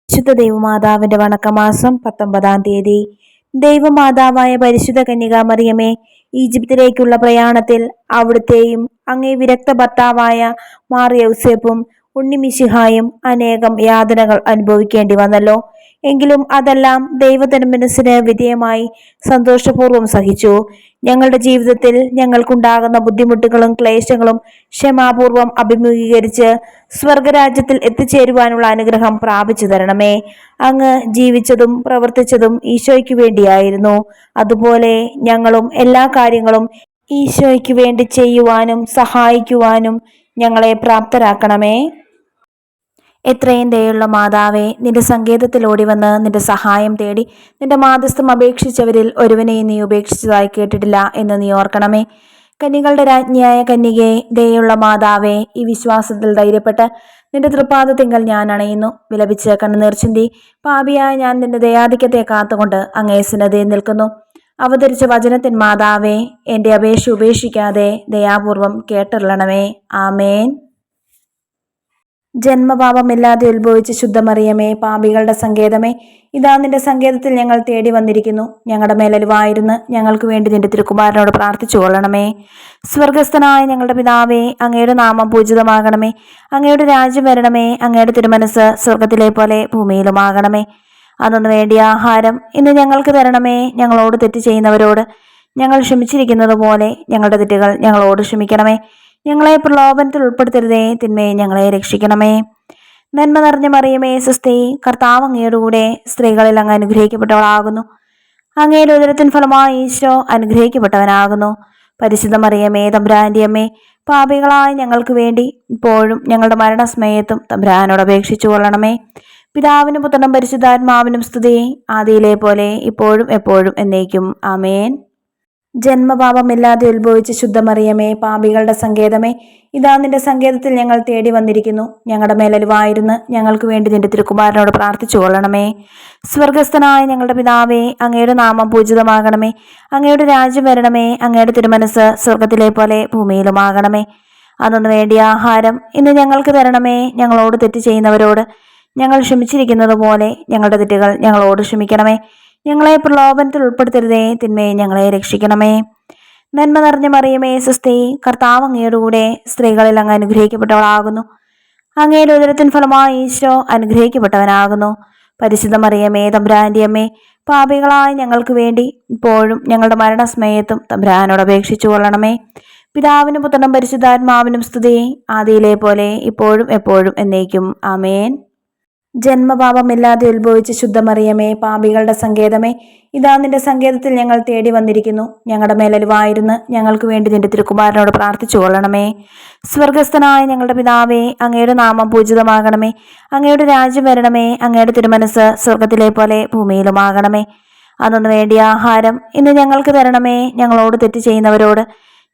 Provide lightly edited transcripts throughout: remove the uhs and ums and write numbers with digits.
പരിശുദ്ധ ദൈവമാതാവിന്റെ വണക്കമാസം 19-ാം തീയതി. ദൈവമാതാവായ പരിശുദ്ധ കന്യകാമറിയമേ, ഈജിപ്തിലേക്കുള്ള പ്രയാണത്തിൽ അവിടുത്തെയും അങ്ങേ വിരക്ത ഭർത്താവായ മാർ യൗസേപ്പും ഉണ്ണിമിശിഹായും അനേകം യാതനകൾ അനുഭവിക്കേണ്ടി വന്നല്ലോ. എങ്കിലും അതെല്ലാം ദൈവത്തിനു വിധേയമായി സന്തോഷപൂർവ്വം സഹിച്ചു. ഞങ്ങളുടെ ജീവിതത്തിൽ ഞങ്ങൾക്കുണ്ടാകുന്ന ബുദ്ധിമുട്ടുകളും ക്ലേശങ്ങളും ക്ഷമാപൂർവം അഭിമുഖീകരിച്ച് സ്വർഗരാജ്യത്തിൽ എത്തിച്ചേരുവാനുള്ള അനുഗ്രഹം പ്രാപിച്ചു തരണമേ. അങ്ങ് ജീവിച്ചതും പ്രവർത്തിച്ചതും ഈശോയ്ക്ക് വേണ്ടിയായിരുന്നു. അതുപോലെ ഞങ്ങളും എല്ലാ കാര്യങ്ങളും ഈശോയ്ക്ക് വേണ്ടി ചെയ്യുവാനും സഹായിക്കുവാനും ഞങ്ങളെ പ്രാപ്തരാക്കണമേ. എത്രയും ദയുള്ള മാതാവേ, നിന്റെ സങ്കേതത്തിൽ ഓടിവന്ന് നിന്റെ സഹായം തേടി നിന്റെ മാധ്യസ്ഥം അപേക്ഷിച്ചവരിൽ ഒരുവനെയും നീ ഉപേക്ഷിച്ചതായി കേട്ടിട്ടില്ല എന്ന് നീ ഓർക്കണമേ. കന്യകളുടെ രാജ്ഞിയായ കന്യകേ, ദയുള്ള മാതാവേ, ഈ വിശ്വാസത്തിൽ ധൈര്യപ്പെട്ട് നിന്റെ തൃപ്പാദത്തിങ്കൽ ഞാൻ അണയുന്നു. വിലപിച്ച് കണ്ണുനീർ ചിന്തി പാപിയായ ഞാൻ നിന്റെ ദയാധിക്യത്തെ കാത്തുകൊണ്ട് അങ്ങേ സന്നിധിയിൽ നിൽക്കുന്നു. അവതരിച്ച വചനത്തിൻ മാതാവേ, എൻ്റെ അപേക്ഷ ഉപേക്ഷിക്കാതെ ദയാപൂർവം കേട്ടരുളണമേ. ആമേൻ. ജന്മപാപമില്ലാതെ ഉത്ഭവിച്ച ശുദ്ധമറിയമേ, പാപികളുടെ സങ്കേതമേ, ഇതാ നിന്റെ സങ്കേതത്തിൽ ഞങ്ങൾ തേടി വന്നിരിക്കുന്നു. ഞങ്ങളുടെ മേലലിവായിരുന്ന് ഞങ്ങൾക്ക് വേണ്ടി നിന്റെ തിരുക്കുമാരനോട് പ്രാർത്ഥിച്ചു കൊള്ളണമേ. സ്വർഗസ്ഥനായ ഞങ്ങളുടെ പിതാവേ, അങ്ങയുടെ നാമം പൂജിതമാകണമേ. അങ്ങയുടെ രാജ്യം വരണമേ. അങ്ങയുടെ തിരുമനസ് സ്വർഗത്തിലെ പോലെ ഭൂമിയിലുമാകണമേ. അതൊന്നു വേണ്ടിയ ആഹാരം ഇന്ന് ഞങ്ങൾക്ക് തരണമേ. ഞങ്ങളോട് തെറ്റ് ചെയ്യുന്നവരോട് ഞങ്ങൾ ക്ഷമിച്ചിരിക്കുന്നത് പോലെ ഞങ്ങളുടെ തെറ്റുകൾ ഞങ്ങളോട് ക്ഷമിക്കണമേ. ഞങ്ങളെ പ്രലോഭനത്തിൽ ഉൾപ്പെടുത്തരുതേ, തിന്മയെ ഞങ്ങളെ രക്ഷിക്കണമേ. നന്മ നിറഞ്ഞ മറിയമേ, സ്വസ്തി, കർത്താവ് അങ്ങയുടെ കൂടെ സ്ത്രീകളിൽ അങ്ങ് അനുഗ്രഹിക്കപ്പെട്ടവളാകുന്നു. അങ്ങയുടെ ഉദരത്തിൻ ഫലമായി ഈശോ അനുഗ്രഹിക്കപ്പെട്ടവനാകുന്നു. പരിശുദ്ധ മറിയമേ, തമ്പുരാന്റെ അമ്മേ, പാപികളായ ഞങ്ങൾക്ക് വേണ്ടി ഇപ്പോഴും ഞങ്ങളുടെ മരണസമയത്തും തമ്പുരാനോട് അപേക്ഷിച്ചു കൊള്ളണമേ. പിതാവിനും പുത്രനും പരിശുദ്ധാത്മാവിനും സ്തുതി, ആദിയിലെ പോലെ ഇപ്പോഴും എപ്പോഴും എന്നേക്കും. ആമേൻ. ജന്മപാപമില്ലാതെ ഉത്ഭവിച്ച ശുദ്ധമറിയമേ, പാപികളുടെ സങ്കേതമേ, ഇതാ നിന്റെ സങ്കേതത്തിൽ ഞങ്ങൾ തേടി വന്നിരിക്കുന്നു. ഞങ്ങളുടെ മേലലിവായിരുന്ന് ഞങ്ങൾക്ക് വേണ്ടി നിന്റെ തിരുക്കുമാരനോട് പ്രാർത്ഥിച്ചു കൊള്ളണമേ. സ്വർഗസ്ഥനായ ഞങ്ങളുടെ പിതാവേ, അങ്ങയുടെ നാമം പൂജിതമാകണമേ. അങ്ങയുടെ രാജ്യം വരണമേ. അങ്ങയുടെ തിരുമനസ് സ്വർഗത്തിലെ പോലെ ഭൂമിയിലുമാകണമേ. അതൊന്നു വേണ്ടിയ ആഹാരം ഇന്ന് ഞങ്ങൾക്ക് തരണമേ. ഞങ്ങളോട് തെറ്റ് ചെയ്യുന്നവരോട് ഞങ്ങൾ ക്ഷമിച്ചിരിക്കുന്നത് പോലെ ഞങ്ങളുടെ തെറ്റുകൾ ഞങ്ങളോട് ക്ഷമിക്കണമേ. ഞങ്ങളെ പ്രലോഭനത്തിൽ ഉൾപ്പെടുത്തരുതേ, തിന്മയെ ഞങ്ങളെ രക്ഷിക്കണമേ. നന്മ നിറഞ്ഞ മറിയമേ, സ്വസ്തി, കർത്താവ് അങ്ങയുടെ കൂടെ സ്ത്രീകളിൽ അങ്ങ് അനുഗ്രഹിക്കപ്പെട്ടവളാകുന്നു. അങ്ങയുടെ ഉദരത്തിൻ ഫലമായി ഈശോ അനുഗ്രഹിക്കപ്പെട്ടവനാകുന്നു. പരിശുദ്ധ മറിയമേ, തമ്പുരാന്റെ അമ്മേ, പാപികളായ ഞങ്ങൾക്ക് വേണ്ടി ഇപ്പോഴും ഞങ്ങളുടെ മരണസമയത്തും തമ്പുരാനോട് അപേക്ഷിച്ചു കൊള്ളണമേ. പിതാവിനും പുത്രനും പരിശുദ്ധാത്മാവിനും സ്തുതി, ആദിയിലെ പോലെ ഇപ്പോഴും എപ്പോഴും എന്നേക്കും. ആമേൻ. ജന്മപാപമില്ലാതെ ഉത്ഭവിച്ച ശുദ്ധമറിയമേ, പാപികളുടെ സങ്കേതമേ, ഇതാ നിന്റെ സങ്കേതത്തിൽ ഞങ്ങൾ തേടി വന്നിരിക്കുന്നു. ഞങ്ങളുടെ മേലലിവായിരുന്ന് ഞങ്ങൾക്ക് വേണ്ടി നിന്റെ തിരുക്കുമാരനോട് പ്രാർത്ഥിച്ചു കൊള്ളണമേ. സ്വർഗസ്ഥനായ ഞങ്ങളുടെ പിതാവേ, അങ്ങയുടെ നാമം പൂജിതമാകണമേ. അങ്ങയുടെ രാജ്യം വരണമേ. അങ്ങയുടെ തിരുമനസ് സ്വർഗത്തിലെ പോലെ ഭൂമിയിലുമാകണമേ. അതൊന്നു വേണ്ടിയ ആഹാരം ഇന്ന് ഞങ്ങൾക്ക് തരണമേ. ഞങ്ങളോട് തെറ്റ് ചെയ്യുന്നവരോട്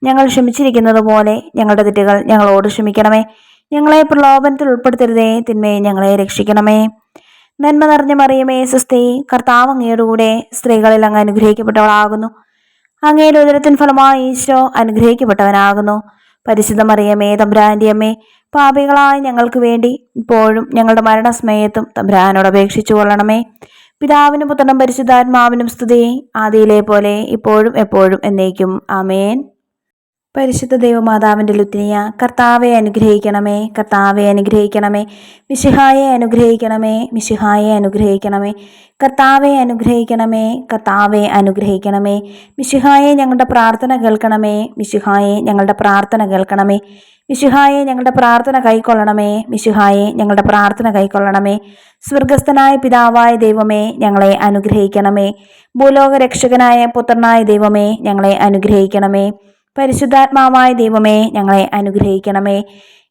ഞങ്ങൾ ക്ഷമിച്ചിരിക്കുന്നത് പോലെ ഞങ്ങളുടെ തെറ്റുകൾ ഞങ്ങളോട് ക്ഷമിക്കണമേ. ഞങ്ങളെ പ്രലോഭനത്തിൽ ഉൾപ്പെടുത്തരുതേ, തിന്മയെ ഞങ്ങളെ രക്ഷിക്കണമേ. നന്മ നിറഞ്ഞ മറിയമേ, സ്വസ്തി, കർത്താവ് അങ്ങയുടെ കൂടെ സ്ത്രീകളിൽ അങ്ങ് അനുഗ്രഹിക്കപ്പെട്ടവളാകുന്നു. അങ്ങയുടെ ഉദരത്തിൻ ഫലമായി ഈശോ അനുഗ്രഹിക്കപ്പെട്ടവനാകുന്നു. പരിശുദ്ധ മറിയമേ, തമ്പുരാന്റെ അമ്മേ, പാപികളായ ഞങ്ങൾക്ക് വേണ്ടി ഇപ്പോഴും ഞങ്ങളുടെ മരണസമയത്തും തമ്പുരാനോട് അപേക്ഷിച്ചു കൊള്ളണമേ. പിതാവിനും പുത്രനും പരിശുദ്ധാത്മാവിനും സ്തുതി, ആദിയിലെ പോലെ ഇപ്പോഴും എപ്പോഴും എന്നേക്കും. ആമേൻ. പരിശുദ്ധ ദൈവമാതാവിൻ്റെ ലുത്തിനിയ, കർത്താവെ അനുഗ്രഹിക്കണമേ. കർത്താവെ അനുഗ്രഹിക്കണമേ. മിശിഹായെ അനുഗ്രഹിക്കണമേ. മിശിഹായെ അനുഗ്രഹിക്കണമേ. കർത്താവെ അനുഗ്രഹിക്കണമേ. കർത്താവെ അനുഗ്രഹിക്കണമേ. മിശിഹായെ ഞങ്ങളുടെ പ്രാർത്ഥന കേൾക്കണമേ. മിശിഹായെ ഞങ്ങളുടെ പ്രാർത്ഥന കേൾക്കണമേ. മിശിഹായെ ഞങ്ങളുടെ പ്രാർത്ഥന കൈക്കൊള്ളണമേ. മിശിഹായെ ഞങ്ങളുടെ പ്രാർത്ഥന കൈക്കൊള്ളണമേ. സ്വർഗസ്ഥനായ പിതാവായ ദൈവമേ, ഞങ്ങളെ അനുഗ്രഹിക്കണമേ. ഭൂലോക രക്ഷകനായ പുത്രനായ ദൈവമേ, ഞങ്ങളെ അനുഗ്രഹിക്കണമേ. പരിശുദ്ധാത്മാവായ ദൈവമേ, ഞങ്ങളെ അനുഗ്രഹിക്കണമേ.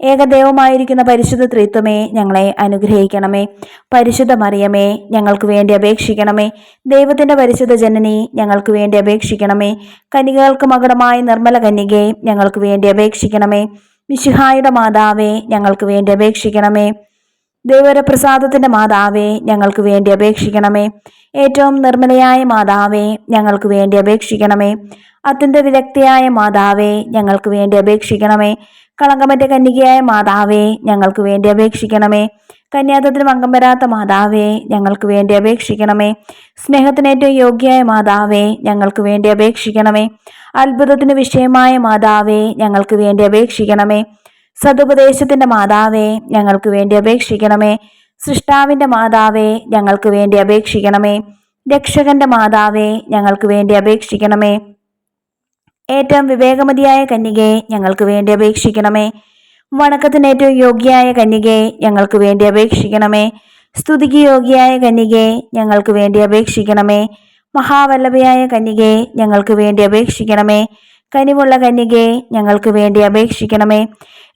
ഏകദൈവമായിരിക്കുന്ന പരിശുദ്ധ ത്രിത്വമേ, ഞങ്ങളെ അനുഗ്രഹിക്കണമേ. പരിശുദ്ധ മറിയമേ, ഞങ്ങൾക്ക് വേണ്ടി അപേക്ഷിക്കണമേ. ദൈവത്തിൻ്റെ പരിശുദ്ധ ജനനി, ഞങ്ങൾക്ക് വേണ്ടി അപേക്ഷിക്കണമേ. കന്യകൾക്ക് മകുടമായ നിർമ്മല കന്യകേ, ഞങ്ങൾക്ക് വേണ്ടി അപേക്ഷിക്കണമേ. മിശിഹായുടെ മാതാവേ, ഞങ്ങൾക്ക് വേണ്ടി അപേക്ഷിക്കണമേ. ദൈവപ്രസാദത്തിൻ്റെ മാതാവേ, ഞങ്ങൾക്ക് വേണ്ടി അപേക്ഷിക്കണമേ. ഏറ്റവും നിർമ്മലയായ മാതാവേ, ഞങ്ങൾക്ക് വേണ്ടി അപേക്ഷിക്കണമേ. അത്യന്ത വിദഗ്ധയായ മാതാവേ, ഞങ്ങൾക്ക് വേണ്ടി അപേക്ഷിക്കണമേ. കളങ്കമറ്റ കന്യകയായ മാതാവേ, ഞങ്ങൾക്ക് വേണ്ടി അപേക്ഷിക്കണമേ. കന്യാത്വത്തിന് അംഗം വരാത്ത മാതാവേ, ഞങ്ങൾക്ക് വേണ്ടി അപേക്ഷിക്കണമേ. സ്നേഹത്തിന് ഏറ്റവും യോഗ്യയായ മാതാവേ, ഞങ്ങൾക്ക് വേണ്ടി അപേക്ഷിക്കണമേ. അത്ഭുതത്തിന് വിഷയമായ മാതാവേ, ഞങ്ങൾക്ക് വേണ്ടി അപേക്ഷിക്കണമേ. സതുപദേശത്തിന്റെ മാതാവേ, ഞങ്ങൾക്ക് വേണ്ടി അപേക്ഷിക്കണമേ. സൃഷ്ടാവിന്റെ മാതാവേ, ഞങ്ങൾക്ക് വേണ്ടി അപേക്ഷിക്കണമേ. രക്ഷകന്റെ മാതാവേ, ഞങ്ങൾക്ക് വേണ്ടി അപേക്ഷിക്കണമേ. ഏറ്റവും വിവേകമതിയായ കന്യകയെ, ഞങ്ങൾക്ക് വേണ്ടി അപേക്ഷിക്കണമേ. വണക്കത്തിന് ഏറ്റവും യോഗ്യയായ കന്യകയെ, ഞങ്ങൾക്ക് വേണ്ടി അപേക്ഷിക്കണമേ. സ്തുതിക്ക് യോഗ്യയായ കന്യകയെ, ഞങ്ങൾക്ക് വേണ്ടി അപേക്ഷിക്കണമേ. മഹാവല്ലഭയായ കന്യകയെ, ഞങ്ങൾക്ക് വേണ്ടി അപേക്ഷിക്കണമേ. കനിവുള്ള കന്യകയെ, ഞങ്ങൾക്ക് വേണ്ടി അപേക്ഷിക്കണമേ.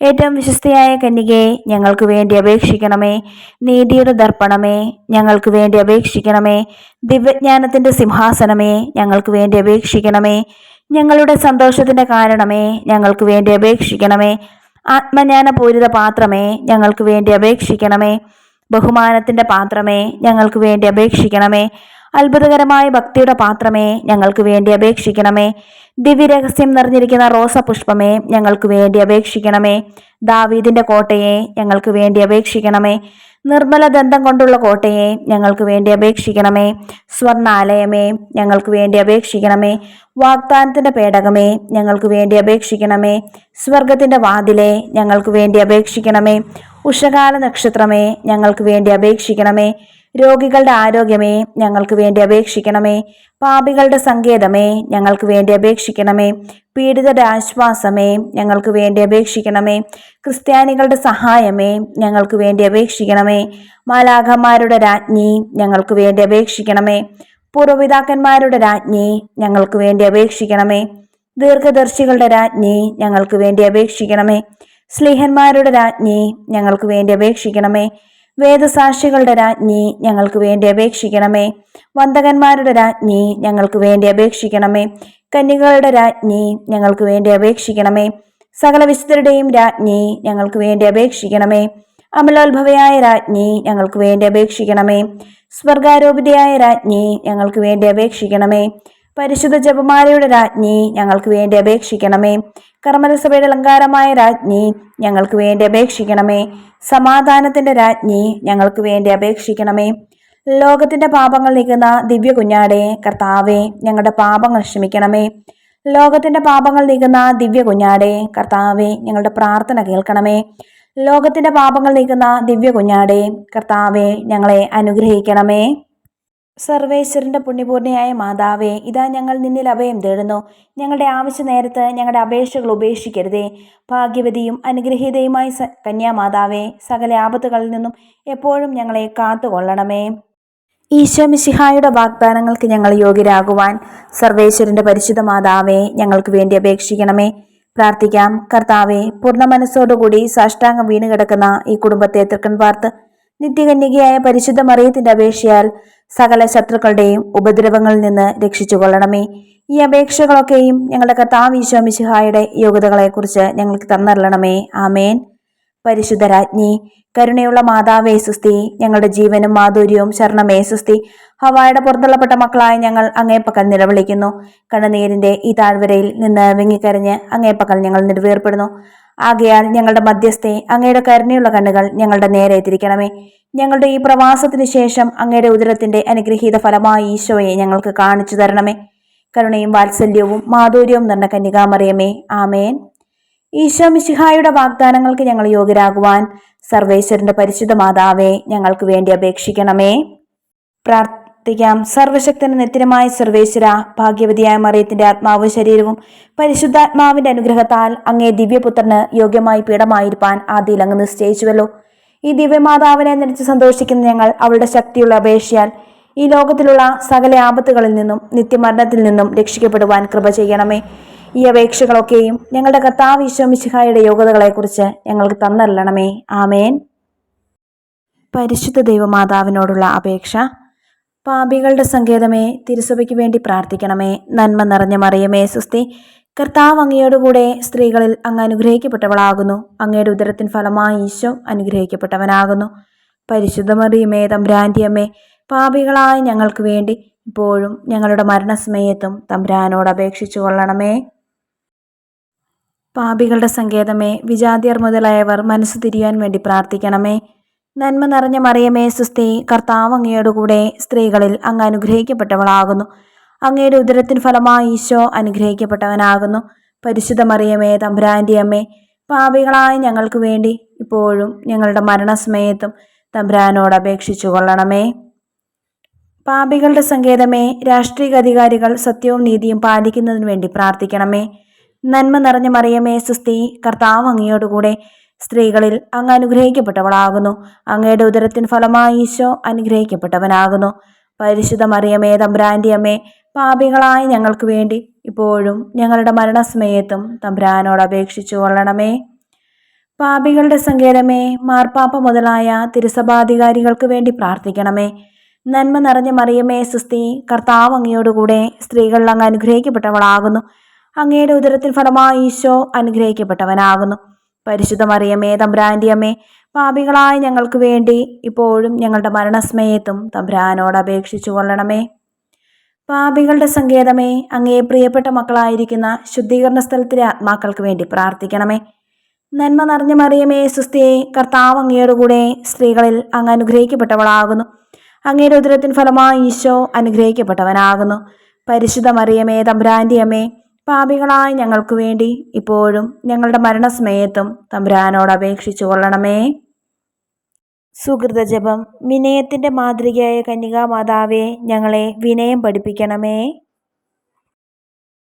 ഏറ്റവും വിശ്വസ്തയായ കന്യകയെ, ഞങ്ങൾക്ക് വേണ്ടി അപേക്ഷിക്കണമേ. നീതിയുടെ ദർപ്പണമേ, ഞങ്ങൾക്ക് വേണ്ടി അപേക്ഷിക്കണമേ. ദിവ്യജ്ഞാനത്തിന്റെ സിംഹാസനമേ, ഞങ്ങൾക്ക് വേണ്ടി അപേക്ഷിക്കണമേ. ഞങ്ങളുടെ സന്തോഷത്തിന്റെ കാരണമേ, ഞങ്ങൾക്ക് വേണ്ടി അപേക്ഷിക്കണമേ. ആത്മജ്ഞാനപൂരിത പാത്രമേ, ഞങ്ങൾക്ക് വേണ്ടി അപേക്ഷിക്കണമേ. ബഹുമാനത്തിന്റെ പാത്രമേ, ഞങ്ങൾക്ക് വേണ്ടി അപേക്ഷിക്കണമേ. അത്ഭുതകരമായ ഭക്തിയുടെ പാത്രമേ, ഞങ്ങൾക്ക് വേണ്ടി അപേക്ഷിക്കണമേ. ദിവ്യരഹസ്യം നിറഞ്ഞിരിക്കുന്ന റോസപുഷ്പമേ, ഞങ്ങൾക്ക് വേണ്ടി അപേക്ഷിക്കണമേ. ദാവീദിന്റെ കോട്ടയെ, ഞങ്ങൾക്ക് വേണ്ടി അപേക്ഷിക്കണമേ. നിർമ്മല ദന്തം കൊണ്ടുള്ള കോട്ടയെ, ഞങ്ങൾക്ക് വേണ്ടി അപേക്ഷിക്കണമേ. സ്വർണാലയമേ, ഞങ്ങൾക്ക് വേണ്ടി അപേക്ഷിക്കണമേ. വാഗ്ദാനത്തിന്റെ പേടകമേ, ഞങ്ങൾക്ക് വേണ്ടി അപേക്ഷിക്കണമേ. സ്വർഗത്തിന്റെ വാതിലെ, ഞങ്ങൾക്ക് വേണ്ടി അപേക്ഷിക്കണമേ. ഉഷകാല നക്ഷത്രമേ, ഞങ്ങൾക്ക് വേണ്ടി അപേക്ഷിക്കണമേ. രോഗികളുടെ ആരോഗ്യമേ, ഞങ്ങൾക്ക് വേണ്ടി അപേക്ഷിക്കണമേ. പാപികളുടെ സങ്കേതമേ, ഞങ്ങൾക്ക് വേണ്ടി അപേക്ഷിക്കണമേ. പീഡിതരുടെ ആശ്വാസമേ, ഞങ്ങൾക്ക് വേണ്ടി അപേക്ഷിക്കണമേ. ക്രിസ്ത്യാനികളുടെ സഹായമേ, ഞങ്ങൾക്ക് വേണ്ടി അപേക്ഷിക്കണമേ. മാലാഖമാരുടെ രാജ്ഞി, ഞങ്ങൾക്ക് വേണ്ടി അപേക്ഷിക്കണമേ. പൂർവ്വപിതാക്കന്മാരുടെ രാജ്ഞി, ഞങ്ങൾക്ക് വേണ്ടി അപേക്ഷിക്കണമേ. ദീർഘദർശികളുടെ രാജ്ഞി, ഞങ്ങൾക്ക് വേണ്ടി അപേക്ഷിക്കണമേ. സ്ലീഹന്മാരുടെ രാജ്ഞി, ഞങ്ങൾക്ക് വേണ്ടി അപേക്ഷിക്കണമേ. വേദസാക്ഷികളുടെ രാജ്ഞി, ഞങ്ങൾക്ക് വേണ്ടി അപേക്ഷിക്കണമേ. വന്ദകന്മാരുടെ രാജ്ഞി, ഞങ്ങൾക്ക് വേണ്ടി അപേക്ഷിക്കണമേ. കന്യകളുടെ രാജ്ഞി, ഞങ്ങൾക്ക് വേണ്ടി അപേക്ഷിക്കണമേ. സകല വിശുദ്ധരുടെയും രാജ്ഞി, ഞങ്ങൾക്ക് വേണ്ടി അപേക്ഷിക്കണമേ. അമലോത്ഭവയായ രാജ്ഞി, ഞങ്ങൾക്ക് വേണ്ടി അപേക്ഷിക്കണമേ. സ്വർഗാരോപിതയായ രാജ്ഞി, ഞങ്ങൾക്ക് വേണ്ടി അപേക്ഷിക്കണമേ. പരിശുദ്ധ ജപമാലയുടെ രാജ്ഞി, ഞങ്ങൾക്ക് വേണ്ടി അപേക്ഷിക്കണമേ. കർമ്മലസഭയുടെ അലങ്കാരമായ രാജ്ഞി, ഞങ്ങൾക്ക് വേണ്ടി അപേക്ഷിക്കണമേ. സമാധാനത്തിന്റെ രാജ്ഞി, ഞങ്ങൾക്ക് വേണ്ടി അപേക്ഷിക്കണമേ. ലോകത്തിന്റെ പാപങ്ങൾ നീക്കുന്ന ദിവ്യ കുഞ്ഞാടെ, കർത്താവെ, ഞങ്ങളുടെ പാപങ്ങൾ ക്ഷമിക്കണമേ. ലോകത്തിന്റെ പാപങ്ങൾ നീക്കുന്ന ദിവ്യ കുഞ്ഞാടെ, കർത്താവെ, ഞങ്ങളുടെ പ്രാർത്ഥന കേൾക്കണമേ. ലോകത്തിന്റെ പാപങ്ങൾ നീക്കുന്ന ദിവ്യ കുഞ്ഞാടെ, കർത്താവെ, ഞങ്ങളെ അനുഗ്രഹിക്കണമേ. സർവേശ്വരന്റെ പുണ്യപൂർണ്ണയായ മാതാവേ, ഇതാ ഞങ്ങൾ നിന്നിൽ അഭയം തേടുന്നു. ഞങ്ങളുടെ ആവശ്യ നേരത്ത് ഞങ്ങളുടെ അപേക്ഷകൾ ഉപേക്ഷിക്കരുതേ. ഭാഗ്യവതിയും അനുഗ്രഹീതയുമായ കന്യാമാതാവേ, സകല ആപത്തുകളിൽ നിന്നും എപ്പോഴും ഞങ്ങളെ കാത്തുകൊള്ളണമേ. ഈശോ മിശിഹായുടെ വാഗ്ദാനങ്ങൾക്ക് ഞങ്ങൾ യോഗ്യരാകുവാൻ സർവേശ്വരന്റെ പരിശുദ്ധ മാതാവേ, ഞങ്ങൾക്ക് വേണ്ടി അപേക്ഷിക്കണമേ. പ്രാർത്ഥിക്കാം. കർത്താവെ, പൂർണ്ണ മനസ്സോടുകൂടി സാഷ്ടാംഗം വീണ് കിടക്കുന്ന ഈ കുടുംബത്തെ തൃക്കൺ പാർത്ത് നിത്യകന്യകയായ പരിശുദ്ധ മറിയത്തിന്റെ അപേക്ഷയാൽ സകല ശത്രുക്കളുടെയും ഉപദ്രവങ്ങളിൽ നിന്ന് രക്ഷിച്ചു കൊള്ളണമേ. ഈ അപേക്ഷകളൊക്കെയും ഞങ്ങളുടെ കർത്താവ് ഈശോ മിശിഹായുടെ യോഗ്യതകളെക്കുറിച്ച് ഞങ്ങൾക്ക് തന്നറിയണമേ. ആമേൻ. പരിശുദ്ധ രാജ്ഞി, കരുണയുള്ള മാതാവേ സുസ്തി, ഞങ്ങളുടെ ജീവനും മാധുര്യവും ശരണമേ സുസ്തി. ഹവായുടെ പുറന്തള്ളപ്പെട്ട മക്കളായ ഞങ്ങൾ അങ്ങേപ്പക്കൽ നിലവിളിക്കുന്നു. കണ്ണുനീരിന്റെ ഈ താഴ്വരയിൽ നിന്ന് വിങ്ങിക്കരഞ്ഞ് അങ്ങേപ്പക്കൽ ഞങ്ങൾ നെടുവേർപ്പെടുന്നു. ആകയാൽ ഞങ്ങളുടെ മധ്യസ്ഥെ, അങ്ങയുടെ കരുണയുള്ള കണ്ണുകൾ ഞങ്ങളുടെ നേരെ തിരിക്കണമേ. ഞങ്ങളുടെ ഈ പ്രവാസത്തിന് ശേഷം അങ്ങയുടെ ഉദരത്തിന്റെ അനുഗ്രഹീത ഫലമായി ഈശോയെ ഞങ്ങൾക്ക് കാണിച്ചു തരണമേ. കരുണയും വാത്സല്യവും മാധുര്യവും നിറഞ്ഞ കന്യകാമറിയമേ, ആമേൻ. ഈശോ മിശിഹായുടെ വാഗ്ദാനങ്ങൾക്ക് ഞങ്ങൾ യോഗ്യരാകുവാൻ സർവേശ്വരന്റെ പരിശുദ്ധ മാതാവേ, ഞങ്ങൾക്ക് വേണ്ടി അപേക്ഷിക്കണമേ. പ്രാർത്ഥിക്കാം. സർവശക്തന് നിത്യമായ സർവേശ്വര, ഭാഗ്യവതിയായ മറിയത്തിന്റെ ആത്മാവും ശരീരവും പരിശുദ്ധാത്മാവിന്റെ അനുഗ്രഹത്താൽ അങ്ങേ ദിവ്യപുത്രന് യോഗ്യമായി പീഠമായിരിക്കാൻ ആദിയിൽ അങ്ങ് നിശ്ചയിച്ചുവല്ലോ. ഈ ദിവ്യമാതാവിനെ നടിച്ച് സന്തോഷിക്കുന്ന ഞങ്ങൾ അവളുടെ ശക്തിയുള്ള അപേക്ഷയാൽ ഈ ലോകത്തിലുള്ള സകല ആപത്തുകളിൽ നിന്നും നിത്യമരണത്തിൽ നിന്നും രക്ഷിക്കപ്പെടുവാൻ കൃപ ചെയ്യണമേ. ഈ അപേക്ഷകളൊക്കെയും ഞങ്ങളുടെ കർത്താവ് ഈശോ മിശിഹായുടെ യോഗ്യതകളെക്കുറിച്ച് ഞങ്ങൾക്ക് തന്നറിയണമേ. ആമേൻ. പരിശുദ്ധ ദൈവമാതാവിനോടുള്ള അപേക്ഷ. പാപികളുടെ സങ്കേതമേ, തിരുസഭയ്ക്ക് വേണ്ടി പ്രാർത്ഥിക്കണമേ. നന്മ നിറഞ്ഞ മറിയമേ സുസ്തി, കർത്താവ് അങ്ങയോടുകൂടെ സ്ത്രീകളിൽ അങ്ങ് അനുഗ്രഹിക്കപ്പെട്ടവളാകുന്നു. അങ്ങയുടെ ഉദരത്തിൻ ഫലമായി ഈശോ അനുഗ്രഹിക്കപ്പെട്ടവനാകുന്നു. പരിശുദ്ധ മറിയമേ തമ്പുരാന്റെ അമ്മേ, പാപികളായ ഞങ്ങൾക്ക് വേണ്ടി ഇപ്പോഴും ഞങ്ങളുടെ മരണസമയത്തും തമ്പുരാനോട് അപേക്ഷിച്ചു കൊള്ളണമേ. പാപികളുടെ സങ്കേതമേ, വിജാതിയർ മുതലായവർ മനസ്സ് തിരിയാൻ വേണ്ടി പ്രാർത്ഥിക്കണമേ. നന്മ നിറഞ്ഞ മറിയമേ സുസ്ഥി, കർത്താവ് അങ്ങയോടുകൂടെ സ്ത്രീകളിൽ അങ്ങ് അനുഗ്രഹിക്കപ്പെട്ടവളാകുന്നു. അങ്ങയുടെ ഉദരത്തിൻ ഫലമായി ഈശോ അനുഗ്രഹിക്കപ്പെട്ടവനാകുന്നു. പരിശുദ്ധ മറിയമേ തമ്പുരാന്റെ അമ്മേ, പാപികളായ ഞങ്ങൾക്ക് വേണ്ടി ഇപ്പോഴും ഞങ്ങളുടെ മരണസമയത്തും തമ്പുരാനോട് അപേക്ഷിച്ചു കൊള്ളണമേ. പാപികളുടെ സങ്കേതമേ, രാഷ്ട്രീയ അധികാരികൾ സത്യവും നീതിയും പാലിക്കുന്നതിനു വേണ്ടി പ്രാർത്ഥിക്കണമേ. നന്മ നിറഞ്ഞ മറിയമേ സുസ്ഥി, കർത്താവ് അങ്ങയോടുകൂടെ സ്ത്രീകളിൽ അങ്ങ് അനുഗ്രഹിക്കപ്പെട്ടവളാകുന്നു. അങ്ങയുടെ ഉദരത്തിൻ ഫലമായി ഈശോ അനുഗ്രഹിക്കപ്പെട്ടവനാകുന്നു. പരിശുദ്ധ മറിയമേ തമ്പുരാന്റെ അമ്മേ, പാപികളായ ഞങ്ങൾക്ക് വേണ്ടി ഇപ്പോഴും ഞങ്ങളുടെ മരണസമയത്തും തമ്പുരാനോട് അപേക്ഷിച്ചു കൊള്ളണമേ. പാപികളുടെ സങ്കേതമേ, മാർപ്പാപ്പ മുതലായ തിരുസഭാധികാരികൾക്ക് വേണ്ടി പ്രാർത്ഥിക്കണമേ. നന്മ നിറഞ്ഞ മറിയമേ സുസ്ഥി, കർത്താവ് അങ്ങയോടുകൂടെ സ്ത്രീകളിൽ അങ്ങ് അനുഗ്രഹിക്കപ്പെട്ടവളാകുന്നു. അങ്ങയുടെ ഉദരത്തിൻ ഫലമായി ഈശോ അനുഗ്രഹിക്കപ്പെട്ടവനാകുന്നു. പരിശുദ്ധ മറിയമേ തമ്പുരാന്റെ അമ്മേ, പാപികളായ ഞങ്ങൾക്ക് വേണ്ടി ഇപ്പോഴും ഞങ്ങളുടെ മരണസമയത്തും തമ്പുരാനോട് അപേക്ഷിച്ചു കൊള്ളണമേ. പാപികളുടെ സങ്കേതമേ, അങ്ങേ പ്രിയപ്പെട്ട മക്കളായിരിക്കുന്ന ശുദ്ധീകരണ സ്ഥലത്തിലെ ആത്മാക്കൾക്ക് വേണ്ടി പ്രാർത്ഥിക്കണമേ. നന്മ നിറഞ്ഞ മറിയമേ സുസ്ഥിയെ, കർത്താവ് അങ്ങയോടുകൂടെ സ്ത്രീകളിൽ അങ്ങ് അനുഗ്രഹിക്കപ്പെട്ടവളാകുന്നു. അങ്ങയുടെ ഉദരത്തിൻ ഫലമായി ഈശോ അനുഗ്രഹിക്കപ്പെട്ടവനാകുന്നു. പരിശുദ്ധ മറിയമേ തമ്പുരാന്റെ അമ്മേ, പാപികളായ ഞങ്ങൾക്ക് വേണ്ടി ഇപ്പോഴും ഞങ്ങളുടെ മരണസമയത്തും തമ്പുരാനോട് അപേക്ഷിച്ചു കൊള്ളണമേ. സുകൃതജപം. വിനയത്തിൻ്റെ മാതൃകയായ കന്യകാമാതാവേ, ഞങ്ങളെ വിനയം പഠിപ്പിക്കണമേ.